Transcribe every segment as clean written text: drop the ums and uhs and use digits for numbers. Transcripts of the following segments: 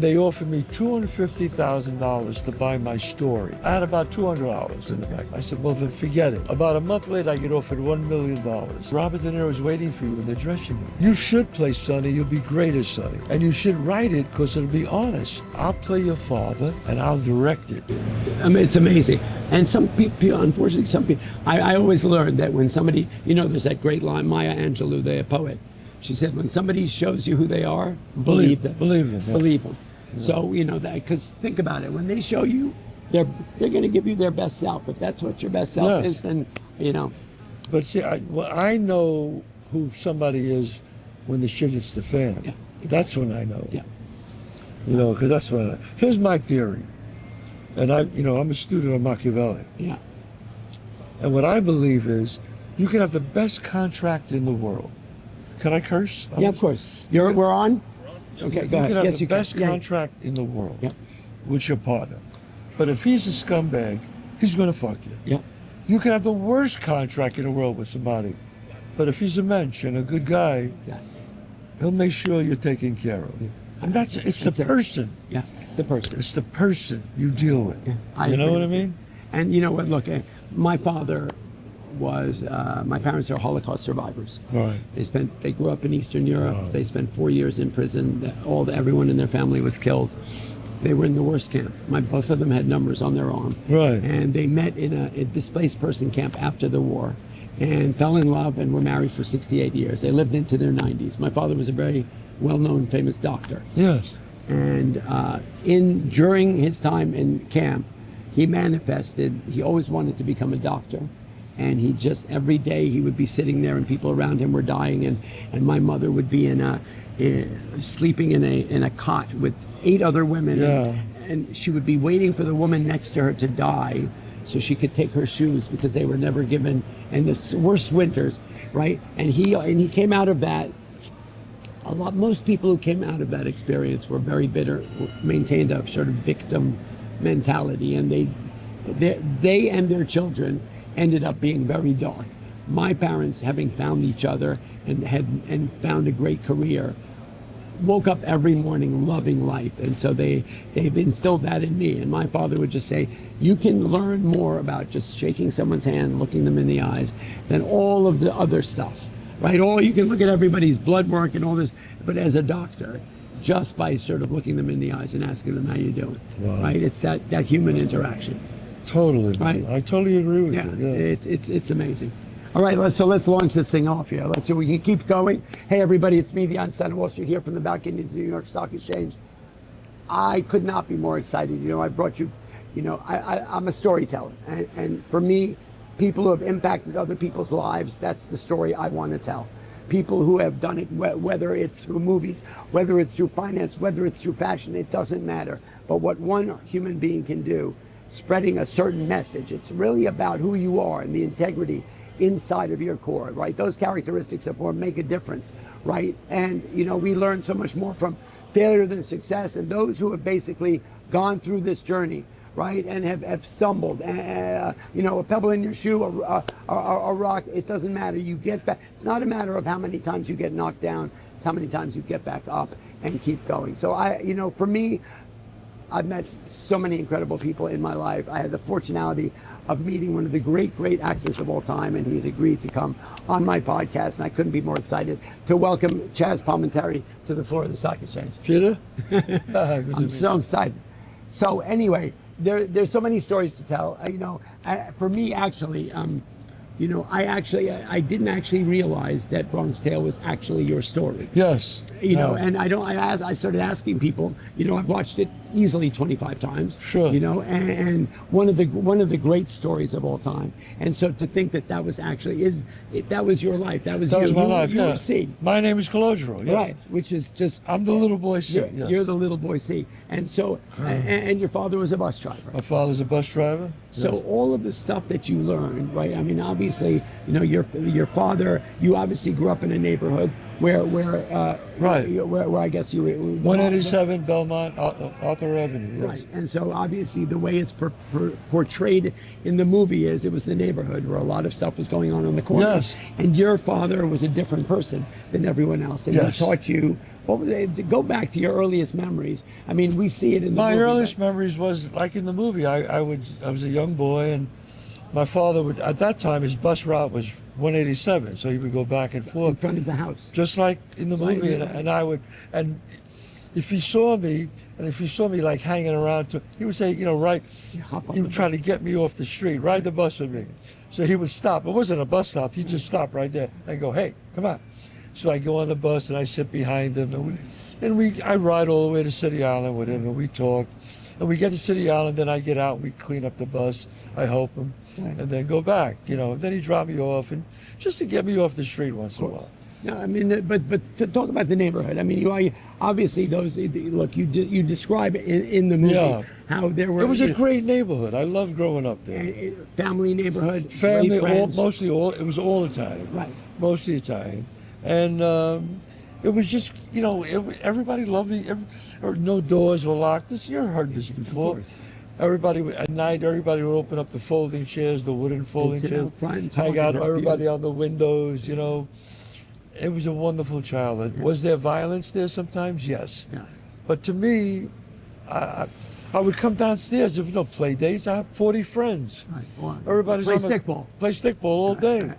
They offered me $250,000 to buy my story. I had about $200 in the bank. I said, well, then forget it. About a month later, I get offered $1 million. Robert De Niro is waiting for you in the dressing room. You should play Sonny. You'll be great as Sonny. And you should write it because it'll be honest. I'll play your father and I'll direct it. I mean, it's amazing. And some people, unfortunately, some people, I always learned that when somebody, there's that great line, Maya Angelou, the poet, she said, when somebody shows you who they are, believe them. Believe them. Yeah. Believe them. Yeah. So, that, because think about it, when they show you, they're going to give you their best self. If that's what your best self is, then, But see, I know who somebody is when the shit hits the fan. Yeah, exactly. That's when I know. Yeah. Because that's when I know. Here's my theory. And I'm a student of Machiavelli. Yeah. And what I believe is you can have the best contract in the world. Can I curse? Yeah, of course. We're on? Okay, go ahead. You can have yes, the best contract in the world with your partner. But if he's a scumbag, he's going to fuck you. Yeah. You can have the worst contract in the world with somebody. But if he's a mensch and a good guy, he'll make sure you're taken care of. Yeah. And it's the person. Yeah, it's the person. It's the person you deal with. Yeah, you know what I mean? And you know what? Look, my father was, my parents are Holocaust survivors. Right. They grew up in Eastern Europe. Wow. They spent 4 years in prison. Everyone in their family was killed. They were in the worst camp. Both of them had numbers on their arm. Right. And they met in a displaced person camp after the war and fell in love and were married for 68 years. They lived into their 90s. My father was a very well-known, famous doctor. Yes. And during his time in camp, he manifested, he always wanted to become a doctor. And he just, every day he would be sitting there and people around him were dying, and my mother would be sleeping in a cot with 8 other women. Yeah. And she would be waiting for the woman next to her to die so she could take her shoes because they were never given, and the worst winters, right? And he came out of that. Most people who came out of that experience were very bitter, maintained a sort of victim mentality, and they and their children ended up being very dark. My parents, having found each other and found a great career, woke up every morning loving life, and so they've instilled that in me. And my father would just say, you can learn more about just shaking someone's hand, looking them in the eyes, than all of the other stuff, right? You can look at everybody's blood work and all this, but as a doctor, just by sort of looking them in the eyes and asking them how you doing, right? It's that human interaction. Totally, right? I totally agree with you. Yeah, it's amazing. All right, let's launch this thing off here. Let's see, we can keep going. Hey, everybody, it's me, the Einstein of Wall Street, here from the balcony of the New York Stock Exchange. I could not be more excited. I brought you, I'm a storyteller. And for me, people who have impacted other people's lives, that's the story I want to tell. People who have done it, whether it's through movies, whether it's through finance, whether it's through fashion, it doesn't matter. But what one human being can do, spreading a certain message, it's really about who you are and the integrity inside of your core, right? Those characteristics of what make a difference, right? And, we learn so much more from failure than success, and those who have basically gone through this journey, right, and have stumbled, a pebble in your shoe, a rock, it doesn't matter. You get back. It's not a matter of how many times you get knocked down, it's how many times you get back up and keep going. So for me, I've met so many incredible people in my life. I had the fortunality of meeting one of the great actors of all time, and he's agreed to come on my podcast, and I couldn't be more excited to welcome Chazz Palminteri to the floor of the Stock Exchange. Peter? I'm so excited. So anyway, there's so many stories to tell. For me, actually, I didn't actually realize that Bronx Tale was actually your story. Yes. And I started asking people, I've watched it easily 25 times. Sure. And one of the great stories of all time. And so to think that was actually, that was your life. That was my life, yeah. C. My name is Calogero, yes. Right, which is just... I'm the little boy C, yes. You're the little boy C. And so, and your father was a bus driver. My father's a bus driver. So yes. All of the stuff that you learned, right? I mean, obviously, your father, you obviously grew up in a neighborhood Right. where I guess you were 187 Belmont, Arthur Avenue. Yes. Right, and so obviously the way it's portrayed in the movie is it was the neighborhood where a lot of stuff was going on the corner. Yes. And your father was a different person than everyone else, and Yes. he taught you. What were they, to go back to your earliest memories? I mean, we see it in the My movie. earliest memories was like in the movie. I was a young boy, and my father would, at that time, his bus route was 187, so he would go back and in forth, front of the house. just like in the Right, movie. right. And I would, and if he saw me, like hanging around, he would say, right, hop on he the would try to get me off the street, ride the bus with me. So he would stop. It wasn't a bus stop. He'd just stop right there and go, hey, come on. So I go on the bus and I sit behind him, and I ride all the way to City Island with him, and we talk. And we get to City Island, then I get out, we clean up the bus, I help him, Right. and then go back, And then he dropped me off, and just to get me off the street once in a while. No, I mean, but to talk about the neighborhood, I mean, you are obviously those. Look, you describe it in the movie Yeah. how there were. It was a great neighborhood. I loved growing up there. family neighborhood, Family, great friends. it was all Italian. Right. Mostly Italian. And it was just, everybody loved no doors were locked. You've heard this before. course. At night, everybody would open up the folding chairs, the wooden folding sit chairs, out front and talk hang out, about everybody you. on the windows, It was a wonderful childhood. Yeah. Was there violence there sometimes? Yes. Yeah. But to me, I would come downstairs. There was no play dates. I have 40 friends. Right. Well, Everybody's play on the- stickball. Play stickball all day. Right.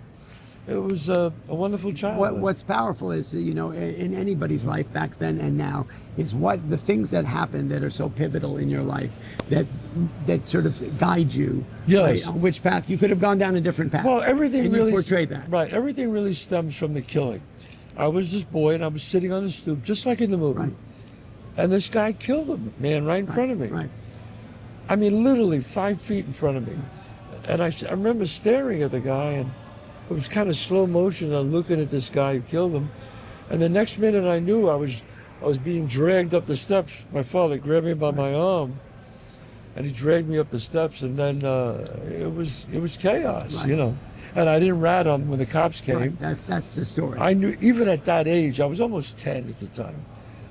It was a wonderful childhood. What's powerful is, in anybody's life back then and now, is what the things that happen that are so pivotal in your life that sort of guide you. Yes. Right, on which path you could have gone down a different path. Well, everything and really you portrayed that. Right. Everything really stems from the killing. I was this boy, and I was sitting on the stoop, just like in the movie. Right. And this guy killed a man right in front of me. Right. I mean, literally 5 feet in front of me. And I remember staring at the guy, and it was kind of slow motion. I'm looking at this guy who killed him. And the next minute I knew I was being dragged up the steps. My father grabbed me by my arm, and he dragged me up the steps, and then it was chaos, Right. And I didn't rat on them when the cops came. Right. That's the story. I knew, even at that age, I was almost 10 at the time,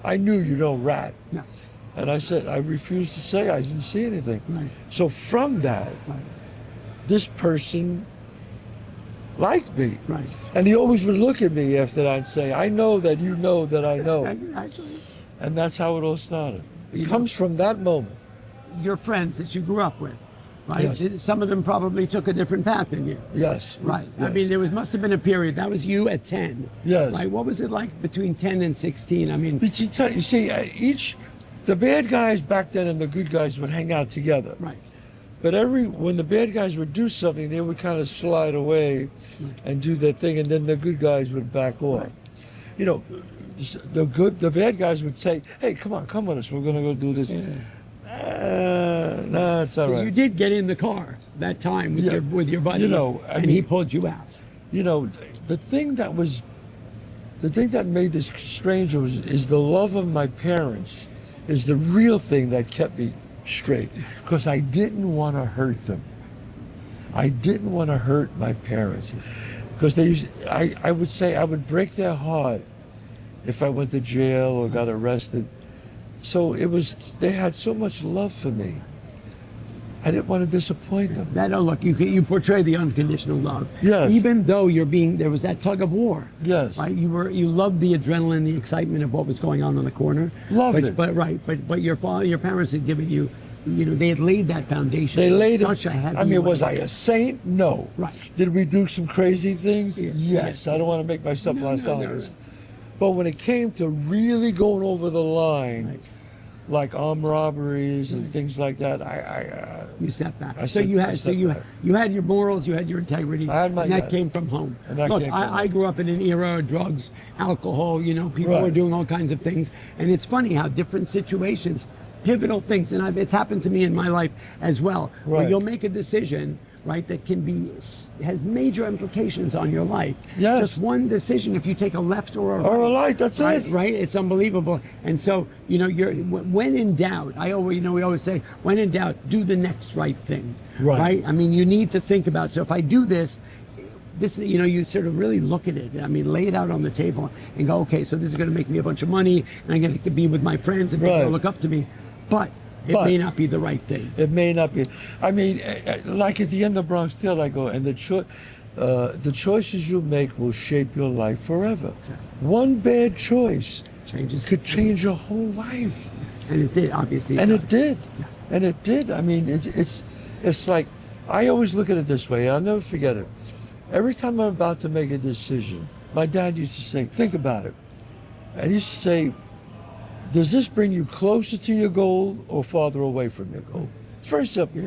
I knew you don't rat. No. And I said, I refused to say I didn't see anything. Right. So from that, Right. this person liked me. Right. And he always would look at me after that and say, I know that you know that I know. Actually, And that's how it all started. It You know- comes from that moment. your friends that you grew up with, right? Yes. Some of them probably took a different path than you. Yes. Right. I Yes. mean, must have been a period. That was you at 10. Yes. Right. What was it like between 10 and 16? I mean, But you see, the bad guys back then and the good guys would hang out together. right. But when the bad guys would do something, they would kind of slide away and do their thing, and then the good guys would back off. Right. The bad guys would say, "Hey, come with us. We're gonna go do this." No, it's all 'Cause right. you did get in the car that time with Yeah. your buddies, I and he mean- pulled you out. The thing that made this strange is the love of my parents is the real thing that kept me straight, because I didn't want to hurt them. I didn't want to hurt my parents, because I would say I would break their heart if I went to jail or got arrested. So they had so much love for me. I didn't want to disappoint them. Look, you portray the unconditional love. Yes. Even though there was that tug of war. Yes. Right. You loved the adrenaline, the excitement of what was going on in the corner. Loved it. But your parents had given you, they had laid that foundation. They laid such a heavy. I mean, was I weight. a saint? No. Right. Did we do some crazy things? Yeah. Yes. I don't want to make myself sound like this. But when it came to really going over the line, Right. like armed robberies and things like that, You sat back. I So stepped- you I had stepped back. you had your morals, you had your integrity, I had my- and that yeah. came from home. And that Look, came from I home. grew up in an era of drugs, alcohol. People Right. were doing all kinds of things, and it's funny how different situations, pivotal things, and it's happened to me in my life as well. Where Right. you'll make a decision, right, that has major implications on your life. Yes. Just one decision, if you take a left or a right. Or a light, that's right, it. Right, it's unbelievable. And so, when in doubt, we always say, when in doubt, do the next right thing. Right. I mean, you need to think about, so if I do this, this, you sort of really look at it. I mean, lay it out on the table and go, okay, so this is going to make me a bunch of money, and I'm going to get to be with my friends, and people will look up to me. But it may not be the right thing. It may not be. I mean, like at the end of Bronx Tale, I go, and the choices you make will shape your life forever. One bad choice could change your whole life. And it did, obviously. And it did. Yeah. And it did. I mean, it's like, I always look at it this way. I'll never forget it. Every time I'm about to make a decision, my dad used to say, think about it. And he used to say, does this bring you closer to your goal or farther away from your goal? It's very simple.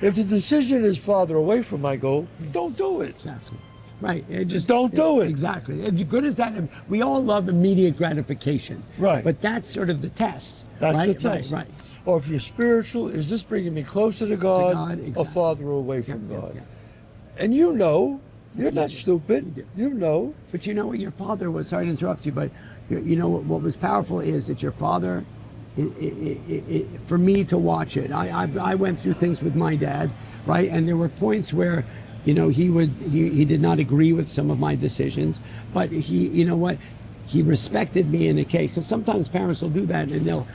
If the decision is farther away from my goal, don't do it. Exactly. Right. Don't do it. Exactly. As good as that, we all love immediate gratification. Right. But that's sort of the test. That's right? the test. Right. Or if you're spiritual, is this bringing me closer to God, exactly. or farther away from God? Yeah. And you're not stupid. You know. But you know what? Your father was, sorry to interrupt you, but you know what was powerful is that your father, for me to watch it, I went through things with my dad, right? And there were points where, he did not agree with some of my decisions, but he respected me in a case, because sometimes parents will do that, and they'll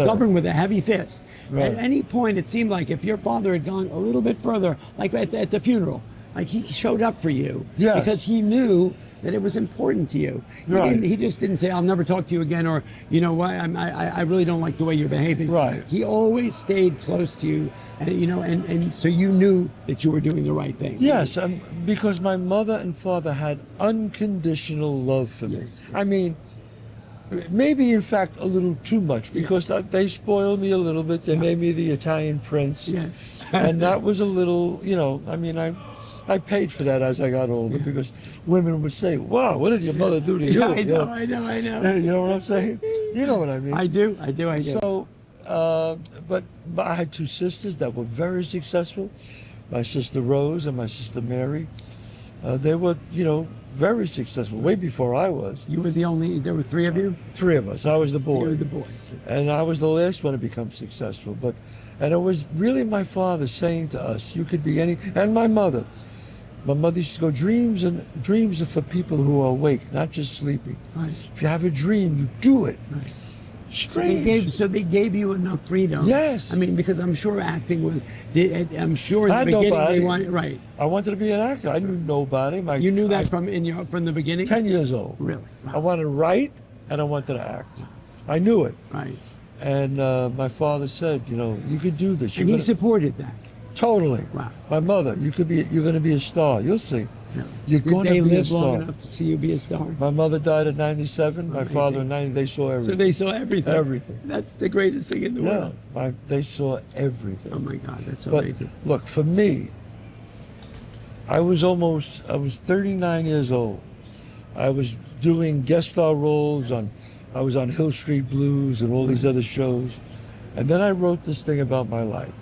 govern with a heavy fist. Right. At any point, it seemed like if your father had gone a little bit further, like at the funeral, like he showed up for you, yes, because he knew that it was important to you. Right. He just didn't say, I'll never talk to you again, or, you know what, I really don't like the way you're behaving. Right. He always stayed close to you, and, and so you knew that you were doing the right thing. Yes, because my mother and father had unconditional love for me. Yes. I mean, maybe in fact a little too much, because they spoiled me a little bit. They made me the Italian prince. Yes. And that was a little, I paid for that as I got older, because women would say, wow, what did your mother do to you? Yeah, I know. You know what I'm saying? You know what I mean? I do. So, but I had two sisters that were very successful. My sister Rose and my sister Mary. They were, very successful, way before I was. You were there were three of you? Three of us. I was the boy. You were the boy. And I was the last one to become successful. And it was really my father saying to us, you could be and my mother. My mother used to go, dreams are for people who are awake, not just sleeping. Right. If you have a dream, you do it. Right. Strange. So they gave you enough freedom. Yes. I mean, because I'm sure acting was, I'm sure in I the had beginning nobody. they wanted, right. I wanted to be an actor. I knew nobody. You knew that from the beginning? 10 years old. Really? Wow. I wanted to write and I wanted to act. I knew it. Right. And my father said, you could do this. And he supported that. Totally. Wow. My mother, you're going to be a star. You'll see. Yeah. You're going to be a They lived star. long enough to see you be a star. My mother died at 97. My Amazing. father at 90. They saw everything. So they saw everything. Everything. That's the greatest thing in the world. They saw everything. Oh my God, that's But amazing. look, for me, I was 39 years old. I was doing guest star roles I was on Hill Street Blues and all these other shows. And then I wrote this thing about my life.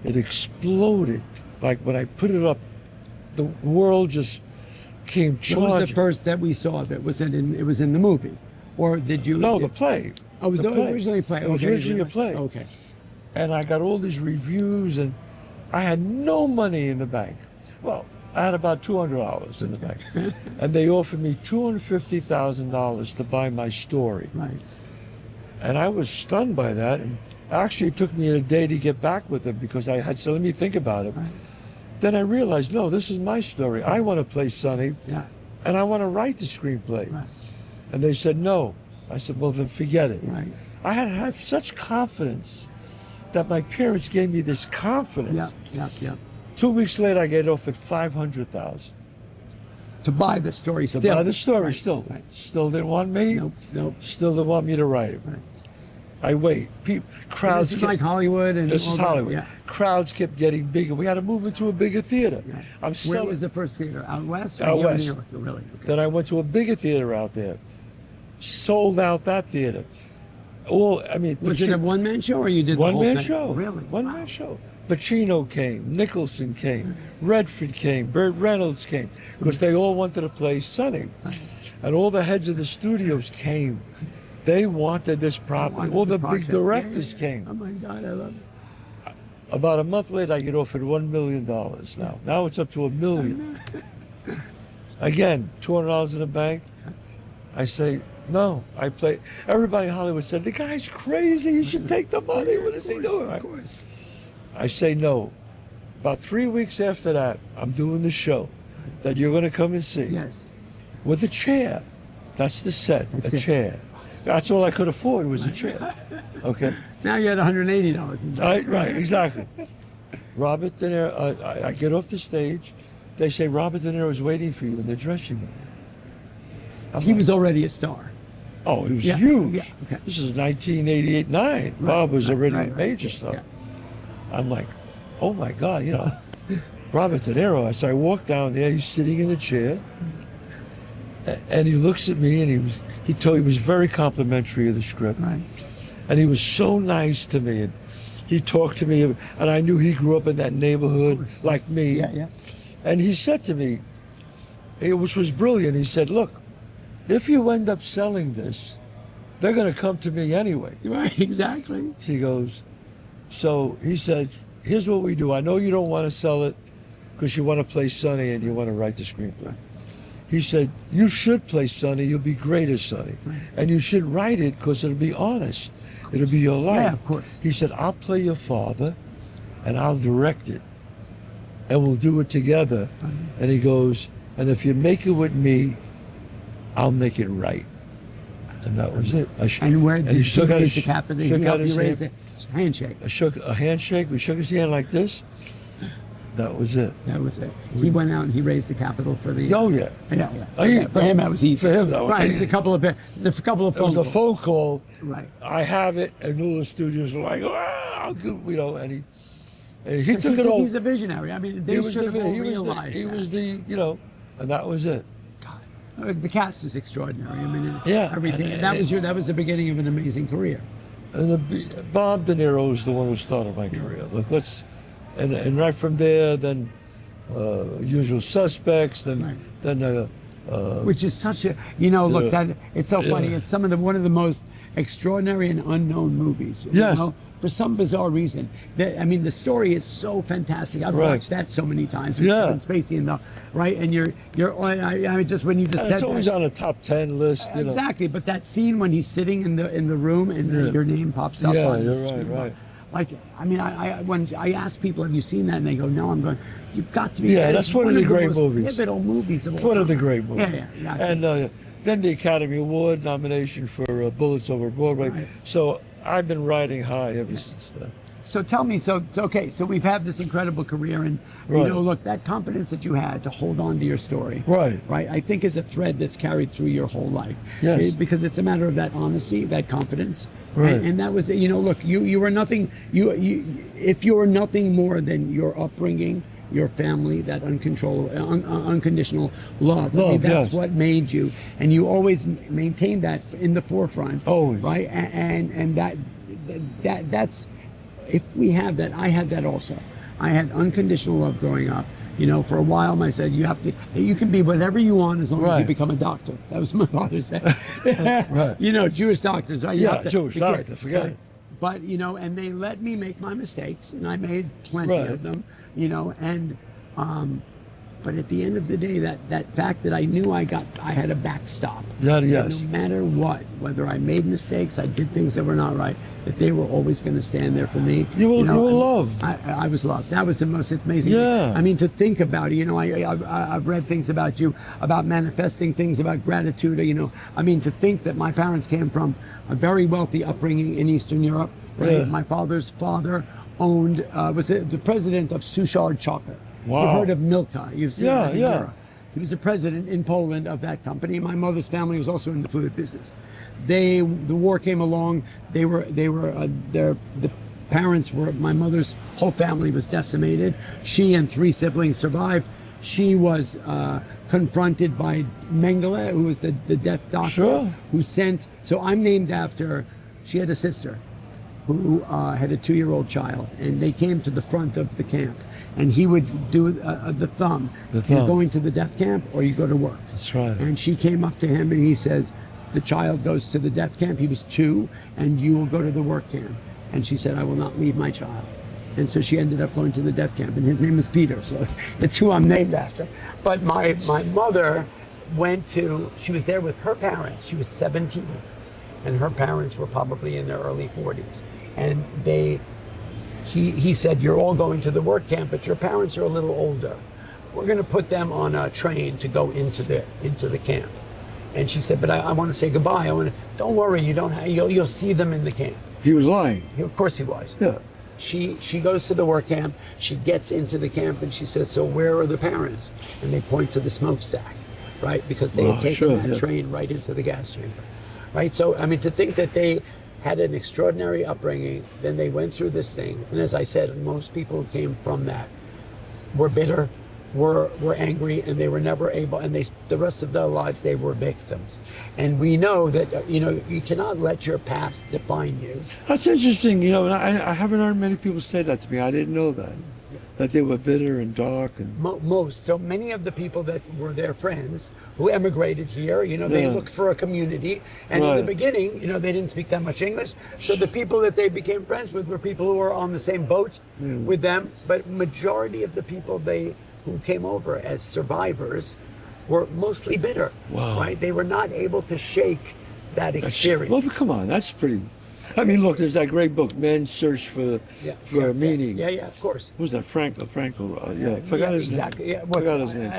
It exploded. Like when I put it up, the world just came charging. What was the first that we saw of it? It was in the movie? Or did you? No, the play. Oh, it was originally a play. It was originally a play. Okay. And I got all these reviews, and I had no money in the bank. Well, I had about $200 in the bank. And they offered me $250,000 to buy my story. Right. And I was stunned by that. And actually, it took me a day to get back with them, because I had to let me think about it. Right. Then I realized, no, this is my story. I want to play Sonny, and I want to write the screenplay. Right. And they said no. I said, well, then forget it. Right. I had to have such confidence that my parents gave me this confidence. Yeah. 2 weeks later, I get offered $500,000 to buy the story. to buy the story. Still, Right. still didn't want me. Nope. Still didn't want me to write it. Right. I wait. Crowds. This is like Hollywood, and This all is that, Hollywood. Yeah. Crowds kept getting bigger. We had to move into a bigger theater. Yeah. Where was the first theater? Out west? Or Out here in west. New York? Really? Okay. Then I went to a bigger theater out there. Sold out that theater. Was it a one-man show, or you did the whole one-man thing? show? Really? One-man show. Pacino came, Nicholson came, Redford came, Burt Reynolds came, because they all wanted to play Sonny. And all the heads of the studios came. They wanted this property. All the big directors came. Oh my God, I love it. About a month later, I get offered $1 million now. Now it's up to $1 million. Again, $200 in the bank. I say, no, I play. Everybody in Hollywood said, the guy's crazy. He should take the money. What is he doing? Of course. I say no. About 3 weeks after that, I'm doing the show that you're going to come and see. Yes. With a chair. That's the set, That's a it. chair. That's all I could afford was a chair. Okay? Now you had $180 in bank. Right, exactly. Robert De Niro, I get off the stage. They say, Robert De Niro is waiting for you in the dressing room. He was already a star. Oh, he was Yeah, huge. yeah, okay. This is 1988-9. Bob was already a major star. Yeah. I'm like, oh my God, Robert De Niro. So I walk down there. He's sitting in a chair, and he looks at me, and he was very complimentary of the script, Right. and he was so nice to me, and he talked to me, and I knew he grew up in that neighborhood like me. Yeah, yeah. And he said to me, which was brilliant. He said, "Look, if you end up selling this, they're going to come to me anyway." Right, exactly. He goes, so he said, here's what we do. I know you don't want to sell it because you want to play Sonny and you want to write the screenplay. He said, you should play Sonny. You'll be great as Sonny. Right. And you should write it because it'll be honest. It'll be your life. Yeah, of course. He said, I'll play your father and I'll direct it. And we'll do it together. And he goes, and if you make it with me, I'll make it right. And that was it. And where did he he shook out raise his- the capital? He shook out helped his you raise hand. the handshake. I shook a handshake. We shook his hand like this. That was it. That was it. He went out and he raised the capital for the. Oh yeah. Yeah, yeah. So Oh, for him, that was easy. For him, that was right. easy. A couple of It was a calls. phone call. Right. I have it, and all the studios were like, "Wow, good," and he took it Because all. he's a visionary. I mean, they He was should the have all he was the realized he that. was the and that was it. The cast is extraordinary. I mean, Yeah. everything. And that was the beginning of an amazing career. And Bob De Niro was the one who started my career. Look, and right from there, then Usual Suspects, Right. then Which is such a, look, Yeah. that it's so funny. Yeah. It's one of the most extraordinary and unknown movies. Yes. For some bizarre reason. The story is so fantastic. I've Right. watched that so many times. With Yeah. Kevin Spacey and right, and just when you just and said it's always that, on a top 10 list. exactly. But that scene when he's sitting in the room and your name pops up. Yeah, on you're the right, screen. right. Like, when I ask people, have you seen that? And they go, no. I'm going, you've got to be. Yeah, that that's is one of the great most movies. pivotal movies of all It's one of the time. great movies. Yeah. And then the Academy Award nomination for Bullets Over Broadway. Right. So I've been riding high ever since then. So tell me, so we've had this incredible career, and Right. look, that confidence that you had to hold on to your story, Right. I think is a thread that's carried through your whole life. Yes. Because it's a matter of that honesty, that confidence, Right. and that was, look, you were nothing. If you were nothing more than your upbringing, your family, that unconditional love. Love, that's yes. what made you, and you always maintained that in the forefront. Always. Right, and that's. If we have that, I had that also. I had unconditional love growing up. For a while, I said, you can be whatever you want as long as you Right. become a doctor. That was my father said. Right. Jewish doctors, right? You Yeah, have to- Jewish doctor, forget it. But, and they let me make my mistakes, and I made plenty Right. of them, but at the end of the day, that fact that I knew I had a backstop. Yeah, That yes. No matter what, whether I made mistakes, I did things that were not right, that they were always going to stand there for me. You were and loved. I was loved. That was the most amazing Yeah. thing. To think about it, I've read things about you, about manifesting things, about gratitude, to think that my parents came from a very wealthy upbringing in Eastern Europe. Right? Yeah. My father's father was the president of Suchard Chocolate. Wow. You've heard of Milka. You've seen Yeah, that in yeah. Europe. He was the president in Poland of that company. My mother's family was also in the food business. The war came along. The parents were, my mother's whole family was decimated. She and 3 siblings survived. She was confronted by Mengele, who was the death doctor, Sure. who sent. So I'm named after. She had a sister who had a 2-year-old child, and they came to the front of the camp, and he would do the thumb. The You're thumb. going to the death camp, or you go to work. That's right. And she came up to him, and he says, the child goes to the death camp. He was 2, and you will go to the work camp. And she said, I will not leave my child. And so she ended up going to the death camp, and his name is Peter, so it's who I'm named after. But my mother she was there with her parents. She was 17, and her parents were probably in their early 40s. And he said, you're all going to the work camp, but your parents are a little older. We're going to put them on a train to go into the camp. And she said, but I want to say goodbye. Don't worry, you'll see them in the camp. He was lying. Of course he was. Yeah. She goes to the work camp, she gets into the camp, and she says, so where are the parents? And they point to the smokestack, right? Because they had taken that train right into the gas chamber, right? So, I mean, to think that they had an extraordinary upbringing, then they went through this thing. And as I said, most people who came from that were bitter, were angry, and they were never able, and the rest of their lives they were victims. And we know that you cannot let your past define you. That's interesting, and I haven't heard many people say that to me. I didn't know that they were bitter and dark. And So many of the people that were their friends who emigrated here, they looked for a community, and in the beginning, they didn't speak that much English. So the people that they became friends with were people who were on the same boat with them. But majority of the people who came over as survivors were mostly bitter. Wow. Right? They were not able to shake that experience. Well, come on, that's pretty. I mean, look, there's that great book, Men's Search for Meaning. Yeah, of course. What was that? Frankel, forgot his name. Exactly. Yeah, forgot his name.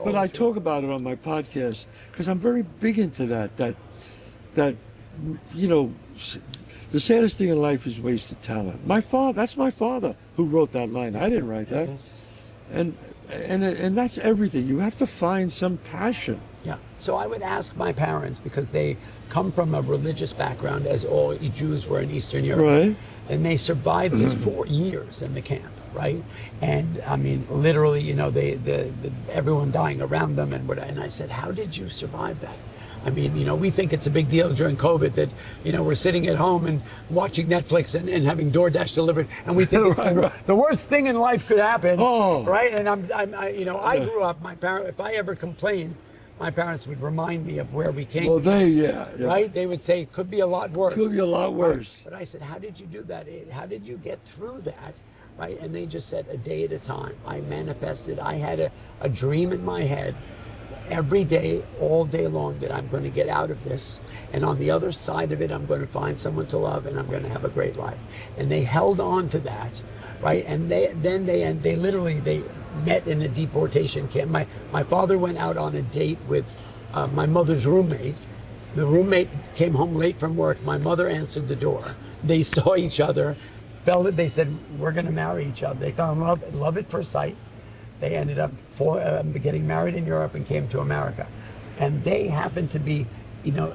But I talk about it on my podcast because I'm very big into that, the saddest thing in life is wasted talent. That's my father who wrote that line. I didn't write that. And that's everything. You have to find some passion. Yeah. So I would ask my parents, because they come from a religious background, as all Jews were in Eastern Europe. Right. And they survived this 4 years in the camp, right? And I mean, literally, everyone dying around them and I said, how did you survive that? I mean, we think it's a big deal during COVID that, we're sitting at home and watching Netflix and having DoorDash delivered, and we think the worst thing in life could happen, right? And I grew up, my parents, if I ever complained, my parents would remind me of where we came from. Right? They would say, it could be a lot worse. Could be a lot worse. But I said, how did you do that? How did you get through that? Right? And they just said, a day at a time. I manifested. I had a dream in my head every day, all day long, that I'm going to get out of this, and on the other side of it, I'm going to find someone to love, and I'm going to have a great life. And they held on to that, right? And they literally met in a deportation camp. My father went out on a date with my mother's roommate. The roommate came home late from work. My mother answered the door. They saw each other, felt it. They said, we're going to marry each other. They fell in love at first sight. They ended up getting married in Europe and came to America. And they happened to be,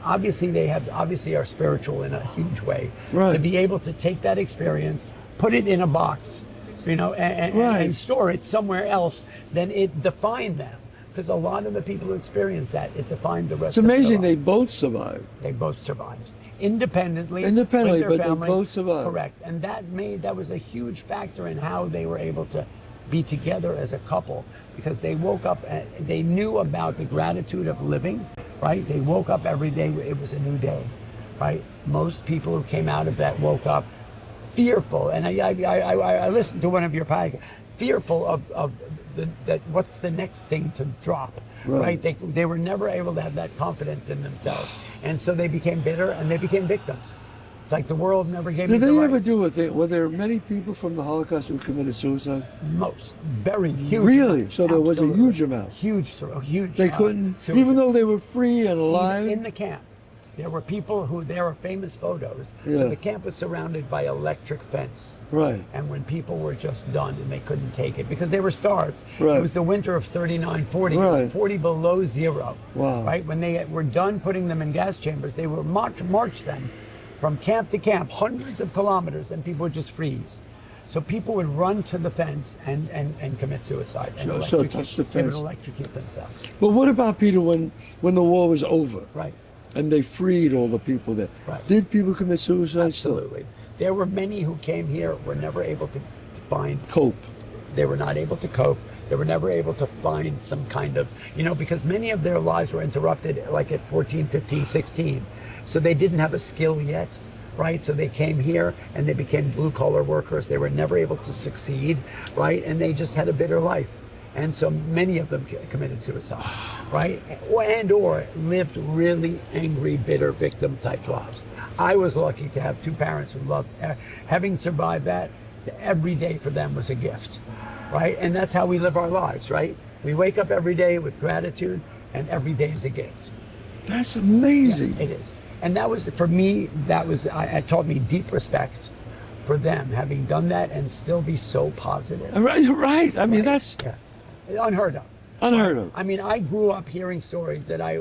obviously they are spiritual in a huge way. Right. To be able to take that experience, put it in a box, and store it somewhere else, then it defined them. Because a lot of the people who experienced that, it defined the rest of their lives. It's amazing they both survived. They both survived. Independently, but family, they both survived. Correct. And that was a huge factor in how they were able to be together as a couple, because they woke up and they knew about the gratitude of living, right? They woke up every day, it was a new day, right? Most people who came out of that woke up fearful, and I listened to one of your podcasts, fearful of that what's the next thing to drop, right? They were never able to have that confidence in themselves, and so they became bitter and they became victims. It's like the world never gave me the right. Did they ever do it? Were there many people from the Holocaust who committed suicide? Very huge. Really? Amount. So there was a huge amount. Huge. They couldn't, suicide. Even though they were free and alive? In the camp. There were people there are famous photos. Yeah. So the camp was surrounded by electric fence. Right. And when people were just done and they couldn't take it because they were starved. Right. It was the winter of 39, 40. Right. It was 40 below zero. Wow. Right. When they were done putting them in gas chambers, they would march them from camp to camp, hundreds of kilometers, and people would just freeze. So people would run to the fence and commit suicide. And so touch the fence. They would electrocute themselves. But what about, Peter, when the war was over? Right. And they freed all the people there. Right. Did people commit suicide? Absolutely. There were many who came here, were never able to cope. They were not able to cope. They were never able to find some kind of, because many of their lives were interrupted like at 14, 15, 16. So they didn't have a skill yet, right? So they came here and they became blue collar workers. They were never able to succeed, right? And they just had a bitter life. And so many of them committed suicide, right? Or lived really angry, bitter, victim type lives. I was lucky to have two parents who loved, having survived that, every day for them was a gift, right? And that's how we live our lives, right? We wake up every day with gratitude, and every day is a gift. That's amazing. Yes, it is. And that was, for me, it taught me deep respect for them, having done that and still be so positive. Right. I mean, that's Unheard of. unheard of. I mean, I grew up hearing stories that I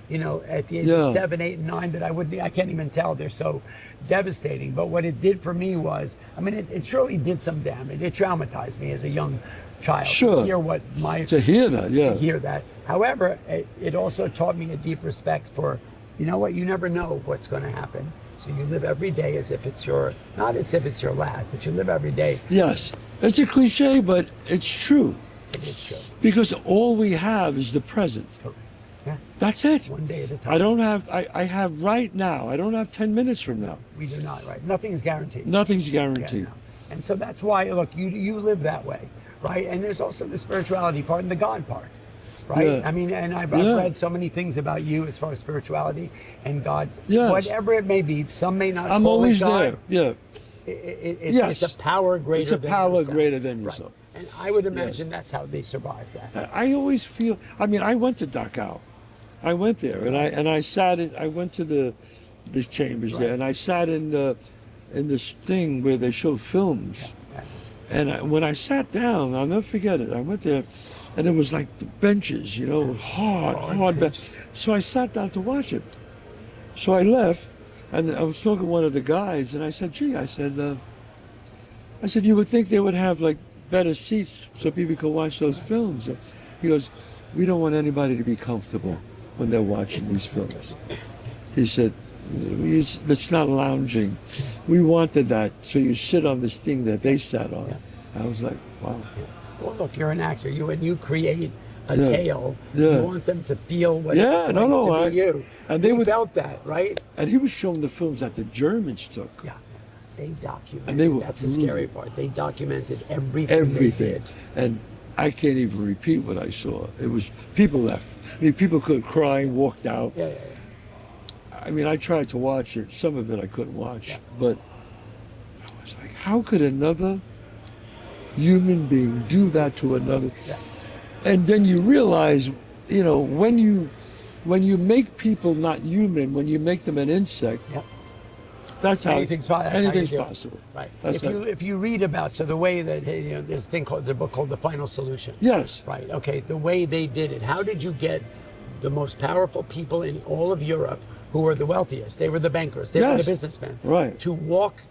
at the age of 7, 8, and 9 that I can't even tell. They're so devastating. But what it did for me was, I mean, it surely did some damage. It traumatized me as a young child. Sure. To hear To hear that. However, it also taught me a deep respect for, you know what, you never know what's going to happen. So you live every day as if it's not as if it's your last, but you live every day. Yes. It's a cliche, but it's true. It is true. Because all we have is the present. Correct. Yeah. That's it. One day at a time. I have right now. I don't have 10 minutes from now. We do not, right? Nothing's guaranteed. Nothing's guaranteed. Yeah, no. And so that's why, look, you live that way, right? And there's also the spirituality part and the God part, right? Yeah. I mean, and I've read so many things about you as far as spirituality and God's, Yes. whatever it may be. Some may not I'm call always it God. there. Yeah. It's a power greater It's a than power yourself. greater than yourself. Right. And I would imagine that's how they survived that. I always feel. I mean, I went to Dachau. I went there, and I sat in. I went to the chambers there, and I sat in this thing where they show films. Yeah. And when I sat down, I'll never forget it. I went there, and it was like the benches, hard benches. So I sat down to watch it. So I left, and I was talking to one of the guys, and I said, "Gee," I said, "you would think they would have like better seats so people could watch those films." He goes, "We don't want anybody to be comfortable when they're watching these films." He said, "It's not lounging. We wanted that, so you sit on this thing that they sat on." I was like, wow. Well, look, you're an actor. When you create a tale, Yeah. you want them to feel what Yeah, it's like to be you. and they we would- felt that, right? And he was showing the films that the Germans took. Yeah. They documented. And they were that's the scary part. They documented everything. Everything. They did. And I can't even repeat what I saw. It was, people left. I mean, people could cry, walked out. Yeah. I mean, I tried to watch it. Some of it I couldn't watch. But I was like, how could another human being do that to another? Yeah. And then you realize, when you make people not human, when you make them an insect, Yep. that's how Anything's possible. anything's possible. Right. That's If you read about the way that there's a thing called the book called The Final Solution. Yes. Right. Okay. The way they did it. How did you get the most powerful people in all of Europe, who were the wealthiest? They were the bankers. They were the businessmen. Right. To walk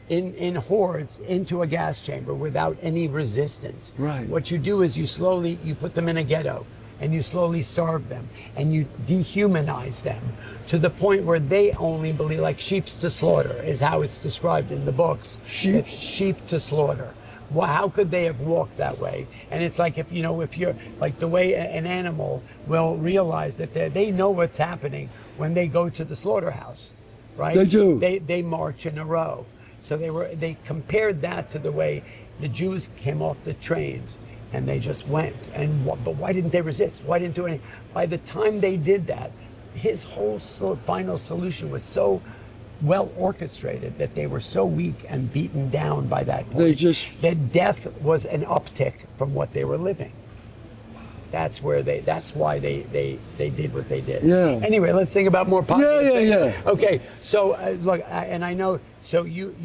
in hordes into a gas chamber without any resistance. Right. What you do is you put them in a ghetto. And you slowly starve them, and you dehumanize them to the point where they only believe, like sheeps to slaughter is how it's described in the books. Sheep? Sheep to slaughter. Well, how could they have walked that way? And it's like if you're like the way an animal will realize that they know what's happening when they go to the slaughterhouse, right? They do. They march in a row. So they compared that to the way the Jews came off the trains. And they just went. But why didn't they resist? Why didn't do anything? By the time they did that, his whole final solution was so well orchestrated that they were so weak and beaten down by that point. That death was an uptick from what they were living. That's why they did what they did. Yeah. Anyway, let's think about more positive things. Yeah. Okay, so look, and I know, so your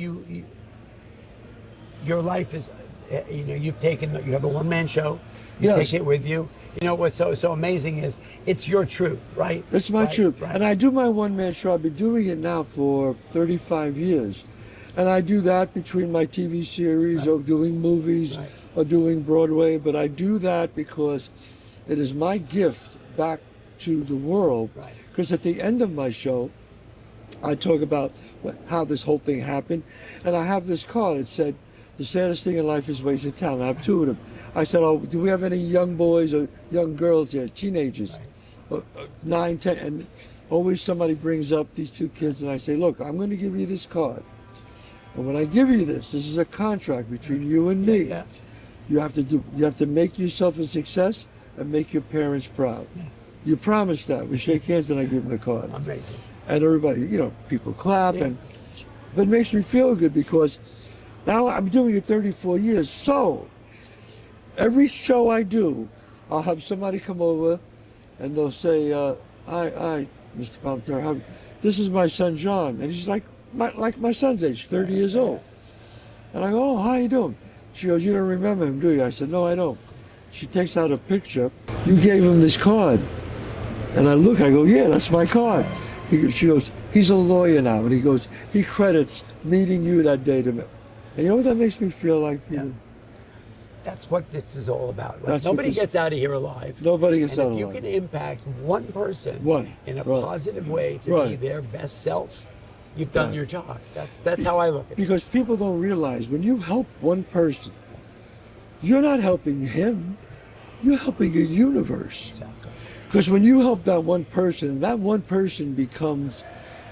life is, you have a one-man show. You take it with you. You know what's so amazing is it's your truth, right? It's my truth. Right. And I do my one-man show. I've been doing it now for 35 years. And I do that between my TV series or doing movies or doing Broadway. But I do that because it is my gift back to the world. Because at the end of my show, I talk about how this whole thing happened. And I have this card. It said, "The saddest thing in life is wasted talent." I have two of them. I said, "Oh, do we have any young boys or young girls here, teenagers, 9, 10?" always somebody brings up these two kids, and I say, look, I'm going to give you this card. And when I give you this is a contract between you and me. Yeah. You have to make yourself a success and make your parents proud. Yeah. You promise that. We shake hands and I give them the card. Amazing. And everybody, people clap, Yeah. but it makes me feel good because now I'm doing it 34 years. So every show I do, I'll have somebody come over and they'll say, hi, Mr. Palminteri, this is my son John. And he's like my son's age, 30 years old. And I go, oh, how you doing? She goes, you don't remember him, do you? I said, no, I don't. She takes out a picture. You gave him this card. And I go, yeah, that's my card. She goes, he's a lawyer now. And he goes, he credits meeting you that day to me. And you know what that makes me feel like, Peter? Yeah. That's what this is all about. Right? That's Nobody gets out of here alive. Nobody gets out alive. alive. If you can impact one person in a positive way to be their best self, you've done your job. That's how I look at it. Because people don't realize when you help one person, you're not helping him, you're helping a universe. Exactly. Because when you help that one person becomes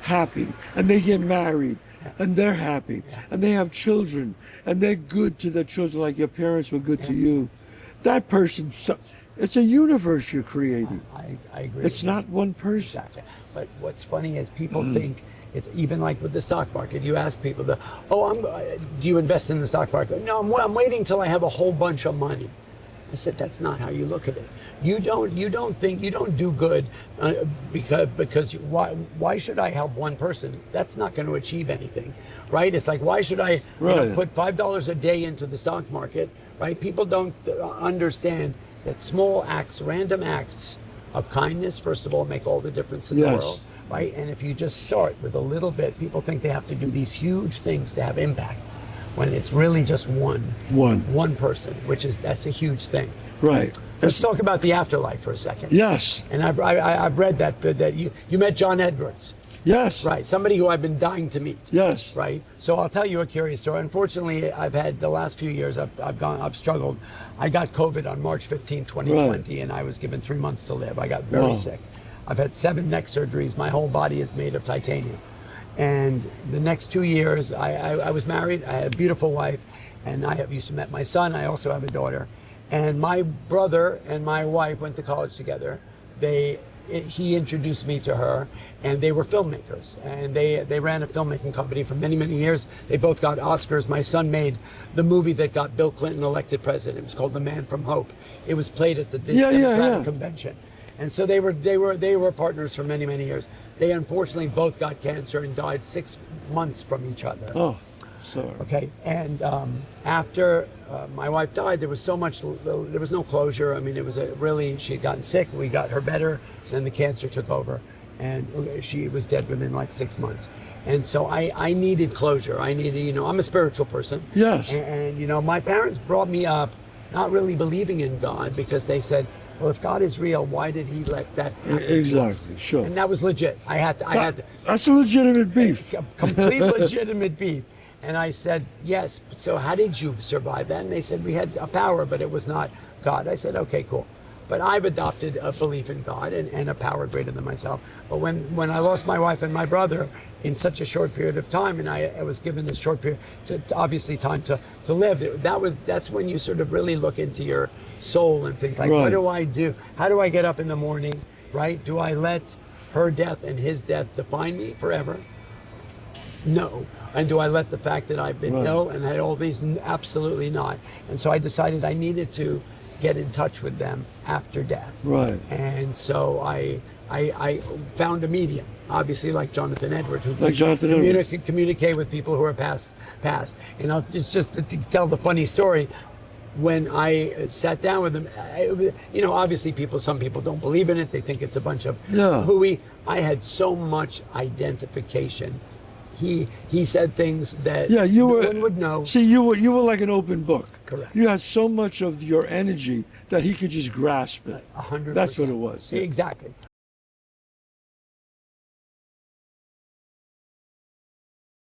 happy, and they get married, and they're happy, and they have children, and they're good to their children like your parents were good to you. That person, it's a universe you're creating. I agree. It's not one person. Exactly. But what's funny is people think it's even like with the stock market. You ask people, do you invest in the stock market? No, I'm waiting till I have a whole bunch of money. I said, that's not how you look at it. You don't do good because why should I help one person? That's not going to achieve anything, right? It's like, why should I put $5 a day into the stock market, right? People don't understand that small acts, random acts of kindness, first of all, make all the difference in the world, right? And if you just start with a little bit, people think they have to do these huge things to have impact, when it's really just one person, that's a huge thing. Right. Let's talk about the afterlife for a second. Yes. And I've read that you met John Edwards. Yes. Right. Somebody who I've been dying to meet. Yes. Right. So I'll tell you a curious story. Unfortunately, I've had the last few years I've struggled. I got COVID on March 15, 2020, and I was given 3 months to live. I got very sick. I've had 7 neck surgeries. My whole body is made of titanium. And the next 2 years, I was married. I had a beautiful wife, and used to met my son. I also have a daughter. And my brother and my wife went to college together. He introduced me to her, and they were filmmakers. And they ran a filmmaking company for many, many years. They both got Oscars. My son made the movie that got Bill Clinton elected president. It was called The Man from Hope. It was played at the Democratic Convention. And so they were partners for many, many years. They unfortunately both got cancer and died 6 months from each other. Oh, sorry. Okay, and after my wife died, there was no closure. I mean, she had gotten sick. We got her better, then the cancer took over, and she was dead within like 6 months. And so I needed closure. I'm a spiritual person. Yes. And my parents brought me up not really believing in God, because they said, well, if God is real, why did he let that happen? Exactly, sure. And that was legit. I had to. That's a legitimate beef. Complete legitimate beef. And I said, yes. So how did you survive that? And they said, we had a power, but it was not God. I said, okay, cool. But I've adopted a belief in God and a power greater than myself. But when I lost my wife and my brother in such a short period of time, and I was given this short period, obviously time to live, that's when you sort of really look into your soul and think like, what do I do? How do I get up in the morning, right? Do I let her death and his death define me forever? No. And do I let the fact that I've been ill and had all these? Absolutely not. And so I decided I needed to get in touch with them after death. Right. And so I found a medium, obviously like Jonathan Edwards, who can communicate with people who are past. And just to tell the funny story, when I sat down with them, obviously some people don't believe in it. They think it's a bunch of hooey. I had so much identification. He said things that no one would know. See, you were like an open book. Correct. You had so much of your energy that he could just grasp it. 100%. That's what it was. Exactly.